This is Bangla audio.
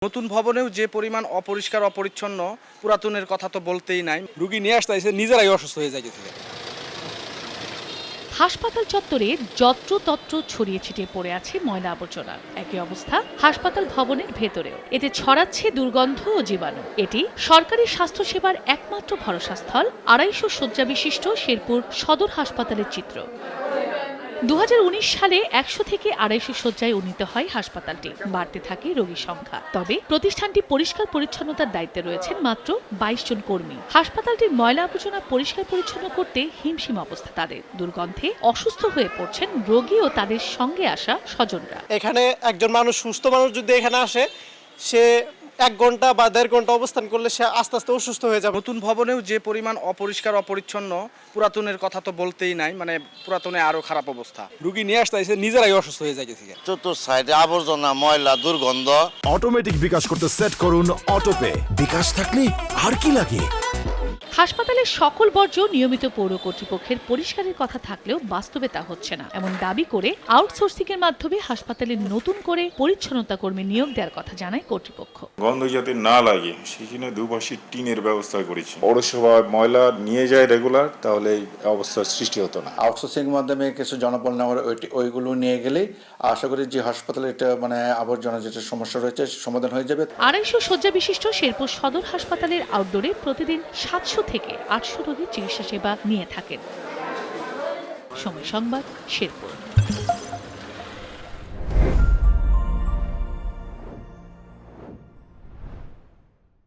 নতুন ভবনেও যে পরিমাণ অপরিষ্কার অপরিচ্ছন্ন, পুরাতনের কথা তো বলতেই নাই। রুগী নিয়ে আসতে এসে নিজেরাই অসুস্থ হয়ে যায়। হাসপাতাল চত্বরে যত্রতত্র ছড়িয়ে ছিটিয়ে পড়ে আছে ময়লা আবর্জনা। একই অবস্থা হাসপাতাল ভবনের ভেতরেও। এতে ছড়াচ্ছে দুর্গন্ধ ও জীবাণু। এটি সরকারি স্বাস্থ্যসেবার একমাত্র ভরসাস্থল ২৫০ শয্যা বিশিষ্ট শেরপুর সদর হাসপাতালের চিত্র। ২০১৯ সালে ১০০ থেকে ২৫০ শয্যায় উন্নীত হয় হাসপাতালটি। বাড়তে থাকে রোগীর সংখ্যা। তবে প্রতিষ্ঠানটি পরিষ্কার পরিচ্ছন্নতার দায়িত্বে রয়েছেন মাত্র ২২ জন কর্মী। হাসপাতালটির ময়লা আবর্জনা পরিষ্কার পরিচ্ছন্ন করতে হিমশিম অবস্থা তাদের। দুর্গন্ধে অসুস্থ হয়ে পড়ছেন রোগী ও তাদের সঙ্গে আসা স্বজনরা। এখানে একজন মানুষ, সুস্থ মানুষ যদি এখানে আসে, সে ১ ঘন্টা বা ১.৫ ঘন্টা অবস্থান করলে সে আস্তে আস্তে অসুস্থ হয়ে যাবে। নতুন ভবনেও যে পরিমাণ অপরিষ্কার অপরিচ্ছন্ন, পুরাতনের কথা তো বলতেই নাই। পুরাতনে আরো খারাপ অবস্থা। রুগী নিয়ে আসতে এসে নিজেরাই অসুস্থ হয়ে যায়। চতুর্থ সাইডে আবর্জনা, ময়লা, দুর্গন্ধ। অটোমেটিক বিকাশ করতে সেট করুন অটোপে। বিকাশ থাকলে আর কি লাগে। হাসপাতালের সকল বর্জ্য নিয়মিত পৌর কর্তৃপক্ষের পরিষ্কারের কথা থাকলেও বাস্তবে তা হচ্ছে না। এমন দাবি করে আউটসোর্সিং এর মাধ্যমে হাসপাতালে নতুন করে পরিচ্ছন্নতা কর্মী নিয়োগ দেওয়ার কথা জানায় কর্তৃপক্ষ। গন্ধ যাতে না লাগে সেখানে দুপাশে টিনের ব্যবস্থা করেছি। পৌরসভা ময়লা নিয়ে যায় রেগুলার, তাহলে এই অবস্থার সৃষ্টি হতো না। আউটসোর্সিং এর মাধ্যমে কিছু জনবল নেওয়ার ওইগুলো নিয়ে গেলেই আশা করি যে হাসপাতালে এটা আবর্জনা যেটা সমস্যা রয়েছে সমাধান হয়ে যাবে। ২৫০ শয্যা বিশিষ্ট শেরপুর সদর হাসপাতালের আউটডোরে প্রতিদিন ৭০০ থেকে ৮০০ রোগী চিকিৎসা সেবা নিয়ে থাকেন। সময় সংবাদ, শেরপুর।